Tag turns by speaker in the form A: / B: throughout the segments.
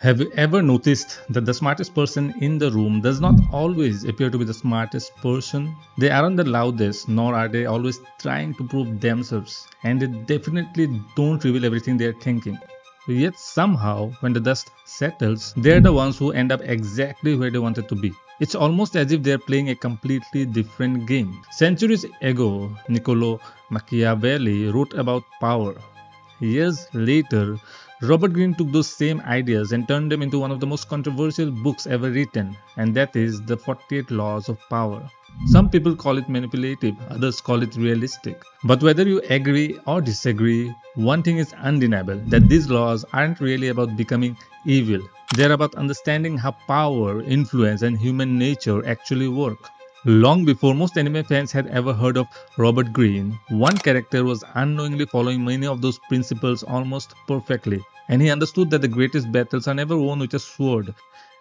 A: Have you ever noticed that the smartest person in the room does not always appear to be the smartest person? They aren't the loudest, nor are they always trying to prove themselves, and they definitely don't reveal everything they are thinking. Yet somehow, when the dust settles, they're the ones who end up exactly where they wanted to be. It's almost as if they're playing a completely different game. Centuries ago, Niccolo Machiavelli wrote about power. Years later, Robert Greene took those same ideas and turned them into one of the most controversial books ever written, and that is The 48 Laws of Power. Some people call it manipulative, others call it realistic. But whether you agree or disagree, one thing is undeniable that these laws aren't really about becoming evil. They're about understanding how power, influence, and human nature actually work. Long before most anime fans had ever heard of Robert Greene, one character was unknowingly following many of those principles almost perfectly, and he understood that the greatest battles are never won with a sword,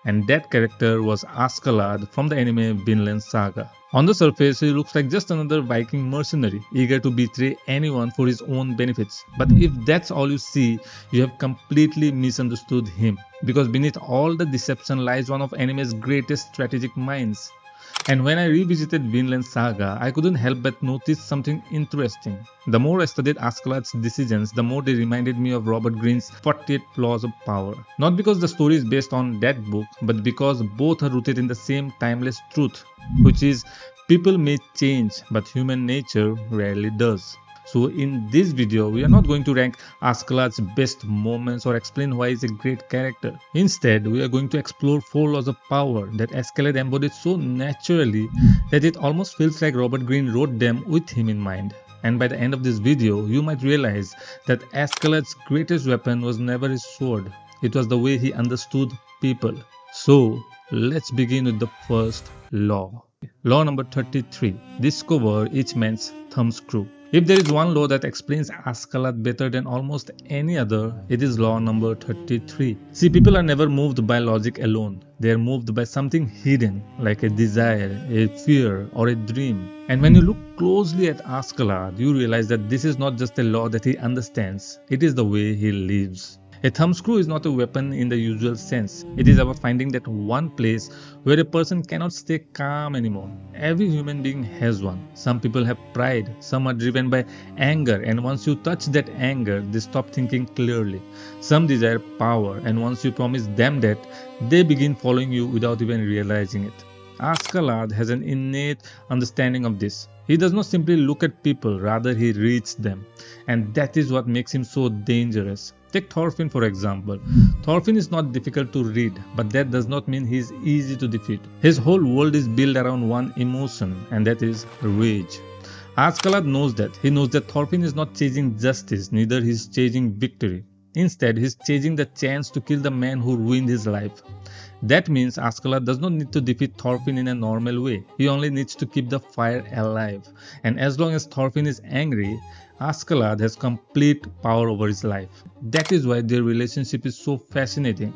A: and that character was Askeladd from the anime Vinland Saga. On the surface, he looks like just another Viking mercenary, eager to betray anyone for his own benefits. But if that's all you see, you have completely misunderstood him, because beneath all the deception lies one of anime's greatest strategic minds. And when I revisited Vinland Saga, I couldn't help but notice something interesting. The more I studied Askeladd's decisions, the more they reminded me of Robert Greene's 48 Laws of Power. Not because the story is based on that book, but because both are rooted in the same timeless truth, which is people may change, but human nature rarely does. So in this video, we are not going to rank Askeladd's best moments or explain why he's a great character. Instead, we are going to explore 4 laws of power that Askeladd embodied so naturally that it almost feels like Robert Greene wrote them with him in mind. And by the end of this video, you might realize that Askeladd's greatest weapon was never his sword. It was the way he understood people. So, let's begin with the first law. Law number 33. Discover each man's thumbscrew. If there is one law that explains Askeladd better than almost any other, it is law number 33. See, people are never moved by logic alone. They are moved by something hidden, like a desire, a fear, or a dream. And when you look closely at Askeladd, you realize that this is not just a law that he understands, it is the way he lives. A thumbscrew is not a weapon in the usual sense. It is about finding that one place where a person cannot stay calm anymore. Every human being has one. Some people have pride, some are driven by anger, and once you touch that anger, they stop thinking clearly. Some desire power, and once you promise them that, they begin following you without even realizing it. Askeladd has an innate understanding of this. He does not simply look at people, rather he reads them. And that is what makes him so dangerous. Take Thorfinn for example. Thorfinn is not difficult to read, but that does not mean he is easy to defeat. His whole world is built around one emotion, and that is rage. Askeladd knows that. He knows that Thorfinn is not chasing justice, neither he is chasing victory. Instead, he is chasing the chance to kill the man who ruined his life. That means Askeladd does not need to defeat Thorfinn in a normal way. He only needs to keep the fire alive. And as long as Thorfinn is angry, Askeladd has complete power over his life. That is why their relationship is so fascinating.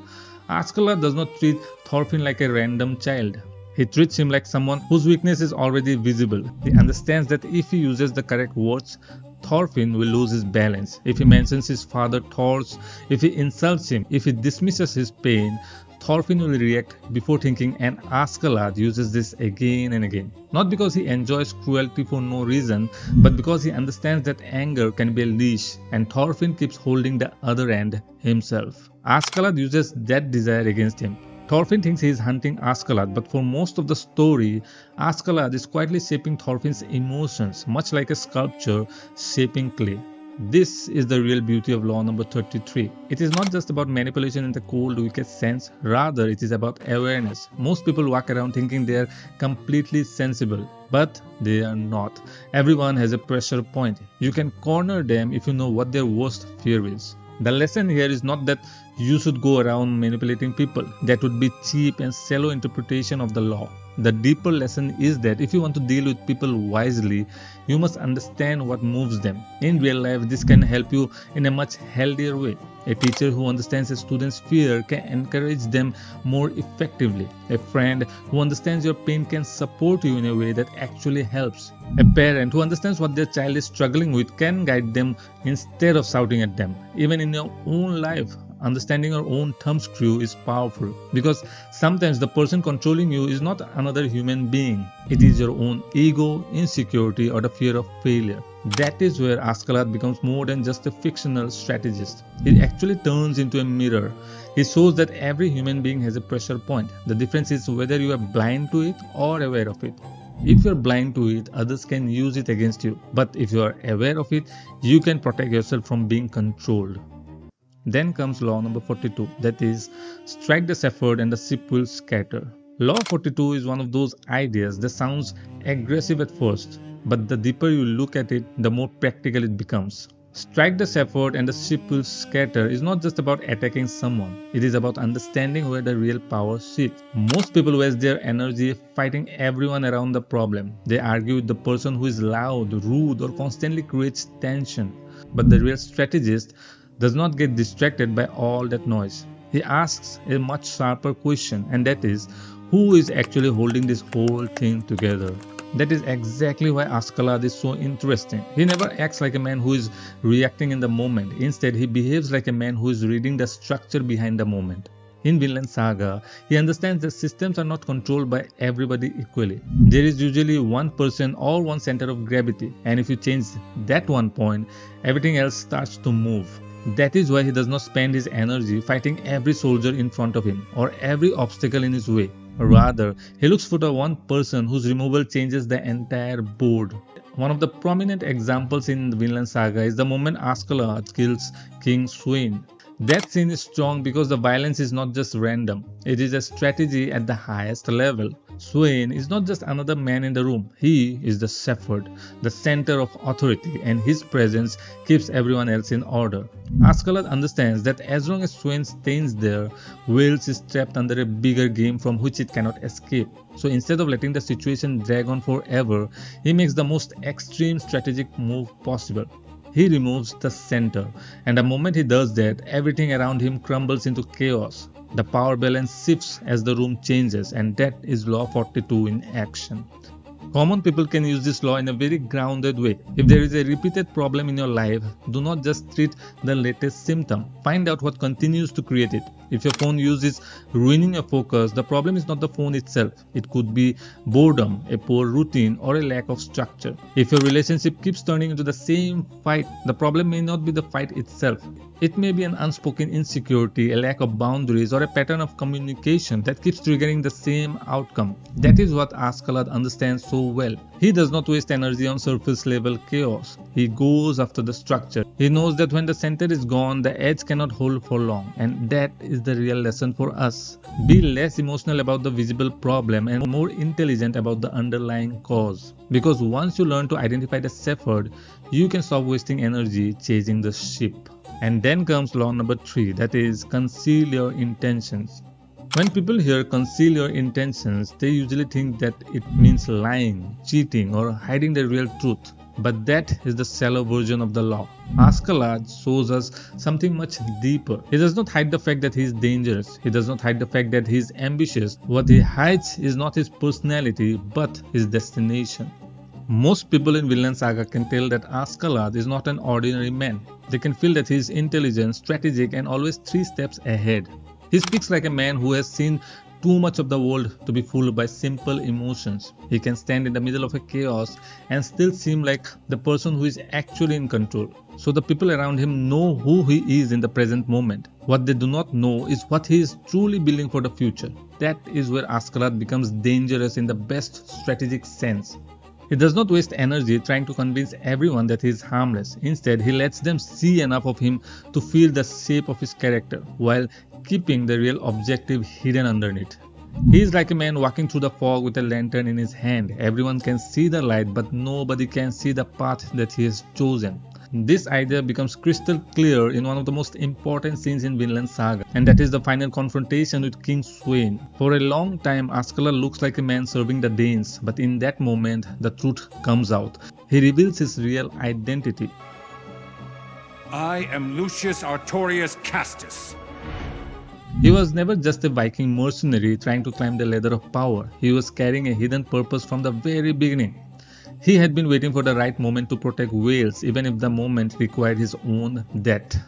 A: Askeladd does not treat Thorfinn like a random child. He treats him like someone whose weakness is already visible. He understands that if he uses the correct words, Thorfinn will lose his balance. If he mentions his father Thors, if he insults him, if he dismisses his pain, Thorfinn will react before thinking, and Askeladd uses this again and again. Not because he enjoys cruelty for no reason, but because he understands that anger can be a leash, and Thorfinn keeps holding the other end himself. Askeladd uses that desire against him. Thorfinn thinks he is hunting Askeladd, but for most of the story, Askeladd is quietly shaping Thorfinn's emotions, much like a sculpture shaping clay. This is the real beauty of law number 33. It is not just about manipulation in the cold, wicked sense, rather it is about awareness. Most people walk around thinking they are completely sensible, but they are not. Everyone has a pressure point. You can corner them if you know what their worst fear is. The lesson here is not that you should go around manipulating people. That would be cheap and shallow interpretation of the law. The deeper lesson is that if you want to deal with people wisely, you must understand what moves them. In real life, this can help you in a much healthier way. A teacher who understands a student's fear can encourage them more effectively. A friend who understands your pain can support you in a way that actually helps. A parent who understands what their child is struggling with can guide them instead of shouting at them. Even in your own life, understanding your own thumbscrew is powerful because sometimes the person controlling you is not another human being. It is your own ego, insecurity, or the fear of failure. That is where Askeladd becomes more than just a fictional strategist. It actually turns into a mirror. It shows that every human being has a pressure point. The difference is whether you are blind to it or aware of it. If you are blind to it, others can use it against you. But if you are aware of it, you can protect yourself from being controlled. Then comes law number 42, that is, strike the shepherd and the sheep will scatter. Law 42 is one of those ideas that sounds aggressive at first, but the deeper you look at it, the more practical it becomes. Strike the shepherd and the sheep will scatter is not just about attacking someone, it is about understanding where the real power sits. Most people waste their energy fighting everyone around the problem. They argue with the person who is loud, rude, or constantly creates tension. But the real strategist does not get distracted by all that noise. He asks a much sharper question, and that is, who is actually holding this whole thing together? That is exactly why Askeladd is so interesting. He never acts like a man who is reacting in the moment. Instead, he behaves like a man who is reading the structure behind the moment. In Vinland Saga, he understands that systems are not controlled by everybody equally. There is usually one person or one center of gravity, and if you change that one point, everything else starts to move. That is why he does not spend his energy fighting every soldier in front of him or every obstacle in his way. Rather, he looks for the one person whose removal changes the entire board. One of the prominent examples in the Vinland Saga is the moment Askeladd kills King Sweyn. That scene is strong because the violence is not just random, it is a strategy at the highest level. Sweyn is not just another man in the room, he is the shepherd, the center of authority, and his presence keeps everyone else in order. Askeladd understands that as long as Sweyn stays there, Wales is trapped under a bigger game from which it cannot escape. So instead of letting the situation drag on forever, he makes the most extreme strategic move possible. He removes the center, and the moment he does that, everything around him crumbles into chaos. The power balance shifts as the room changes, and that is Law 42 in action. Common people can use this law in a very grounded way. If there is a repeated problem in your life, do not just treat the latest symptom. Find out what continues to create it. If your phone use is ruining your focus, the problem is not the phone itself. It could be boredom, a poor routine, or a lack of structure. If your relationship keeps turning into the same fight, the problem may not be the fight itself. It may be an unspoken insecurity, a lack of boundaries, or a pattern of communication that keeps triggering the same outcome. That is what Askeladd understands so well. He does not waste energy on surface level chaos. He goes after the structure. He knows that when the center is gone, the edge cannot hold for long, and that is the real lesson for us. Be less emotional about the visible problem and more intelligent about the underlying cause. Because once you learn to identify the shepherd, you can stop wasting energy chasing the sheep. And then comes law number 3, that is, conceal your intentions. When people hear conceal your intentions, they usually think that it means lying, cheating, or hiding the real truth. But that is the shallow version of the law. Askeladd shows us something much deeper. He does not hide the fact that he is dangerous. He does not hide the fact that he is ambitious. What he hides is not his personality, but his destination. Most people in Vinland Saga can tell that Askeladd is not an ordinary man. They can feel that he is intelligent, strategic, and always 3 steps ahead. He speaks like a man who has seen too much of the world to be fooled by simple emotions. He can stand in the middle of a chaos and still seem like the person who is actually in control. So the people around him know who he is in the present moment. What they do not know is what he is truly building for the future. That is where Askeladd becomes dangerous in the best strategic sense. He does not waste energy trying to convince everyone that he is harmless. Instead, he lets them see enough of him to feel the shape of his character, while keeping the real objective hidden underneath. He is like a man walking through the fog with a lantern in his hand. Everyone can see the light, but nobody can see the path that he has chosen. This idea becomes crystal clear in one of the most important scenes in Vinland Saga, and that is the final confrontation with King Sweyn. For a long time, Askeladd looks like a man serving the Danes, but in that moment, the truth comes out. He reveals his real identity.
B: I am Lucius Artorius Castus.
A: He was never just a Viking mercenary trying to climb the ladder of power. He was carrying a hidden purpose from the very beginning. He had been waiting for the right moment to protect Wales, even if the moment required his own death.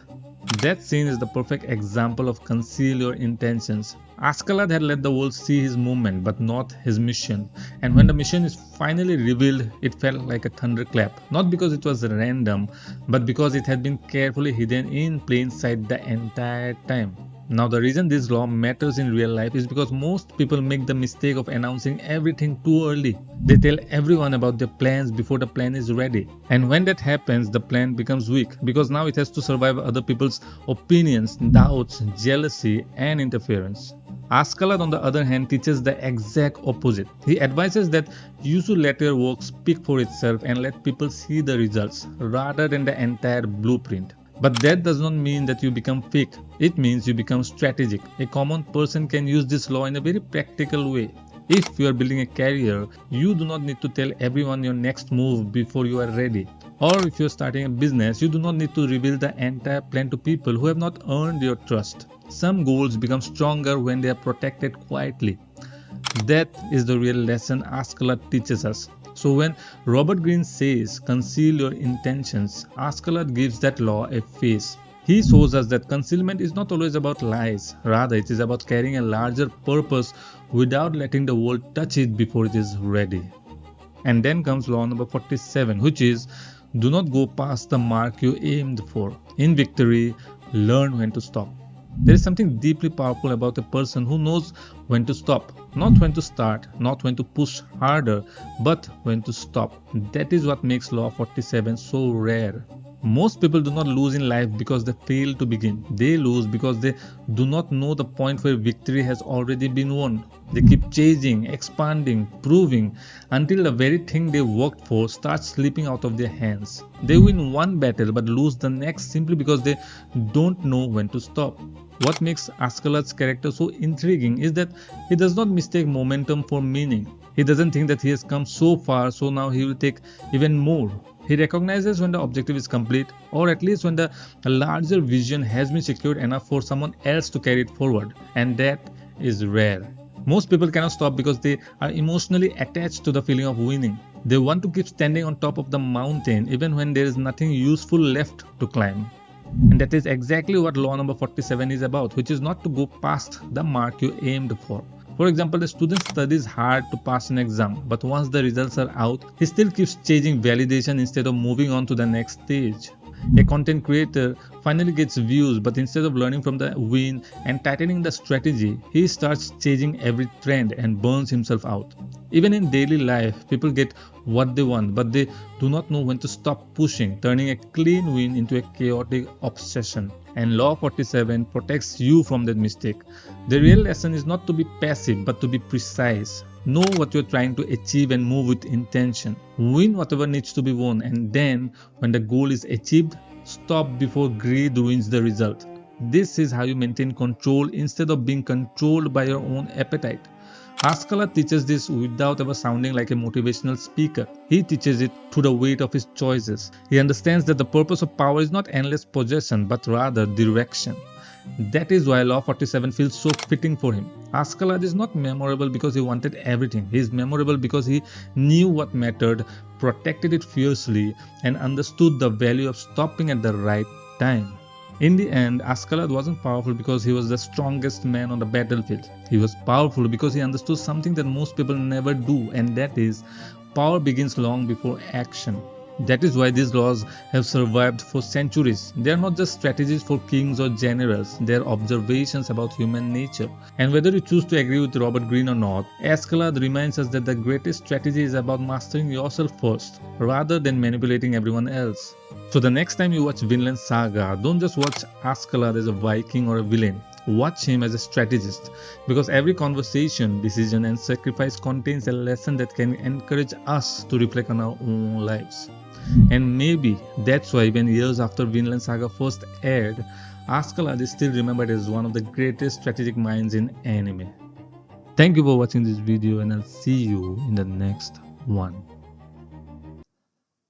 A: That scene is the perfect example of conceal your intentions. Askeladd had let the world see his movement but not his mission. And when the mission is finally revealed, it felt like a thunderclap. Not because it was random, but because it had been carefully hidden in plain sight the entire time. Now, the reason this law matters in real life is because most people make the mistake of announcing everything too early. They tell everyone about their plans before the plan is ready. And when that happens, the plan becomes weak because now it has to survive other people's opinions, doubts, jealousy, and interference. Askeladd, on the other hand, teaches the exact opposite. He advises that you should let your work speak for itself and let people see the results rather than the entire blueprint. But that does not mean that you become fake. It means you become strategic. A common person can use this law in a very practical way. If you are building a career, you do not need to tell everyone your next move before you are ready. Or if you are starting a business, you do not need to reveal the entire plan to people who have not earned your trust. Some goals become stronger when they are protected quietly. That is the real lesson Askeladd teaches us. So when Robert Greene says conceal your intentions, Askeladd gives that law a face. He shows us that concealment is not always about lies, rather it is about carrying a larger purpose without letting the world touch it before it is ready. And then comes law number 47, which is do not go past the mark you aimed for. In victory, learn when to stop. There is something deeply powerful about a person who knows when to stop, not when to start, not when to push harder, but when to stop. That is what makes Law 47 so rare. Most people do not lose in life because they fail to begin. They lose because they do not know the point where victory has already been won. They keep chasing, expanding, proving until the very thing they worked for starts slipping out of their hands. They win one battle but lose the next simply because they don't know when to stop. What makes Askeladd's character so intriguing is that he does not mistake momentum for meaning. He doesn't think that he has come so far, so now he will take even more. He recognizes when the objective is complete, or at least when the larger vision has been secured enough for someone else to carry it forward, and that is rare. Most people cannot stop because they are emotionally attached to the feeling of winning. They want to keep standing on top of the mountain even when there is nothing useful left to climb. And that is exactly what law number 47 is about, which is not to go past the mark you aimed for. For example, the student studies hard to pass an exam, but once the results are out, he still keeps chasing validation instead of moving on to the next stage. A content creator finally gets views, but instead of learning from the win and tightening the strategy, he starts chasing every trend and burns himself out. Even in daily life, people get what they want, but they do not know when to stop pushing, turning a clean win into a chaotic obsession. And Law 47 protects you from that mistake. The real lesson is not to be passive, but to be precise. Know what you're trying to achieve and move with intention. Win whatever needs to be won, and then, when the goal is achieved, stop before greed ruins the result. This is how you maintain control instead of being controlled by your own appetite. Askeladd teaches this without ever sounding like a motivational speaker. He teaches it through the weight of his choices. He understands that the purpose of power is not endless possession, but rather direction. That is why Law 47 feels so fitting for him. Askeladd is not memorable because he wanted everything. He is memorable because he knew what mattered, protected it fiercely, and understood the value of stopping at the right time. In the end, Askeladd wasn't powerful because he was the strongest man on the battlefield. He was powerful because he understood something that most people never do, and that is, power begins long before action. That is why these laws have survived for centuries. They are not just strategies for kings or generals, they are observations about human nature. And whether you choose to agree with Robert Greene or not, Askeladd reminds us that the greatest strategy is about mastering yourself first, rather than manipulating everyone else. So the next time you watch Vinland Saga, don't just watch Askeladd as a Viking or a villain. Watch him as a strategist, because every conversation, decision, and sacrifice contains a lesson that can encourage us to reflect on our own lives. And maybe that's why even years after Vinland Saga first aired, Askeladd is still remembered as one of the greatest strategic minds in anime. Thank you for watching this video, and I'll see you in the next one.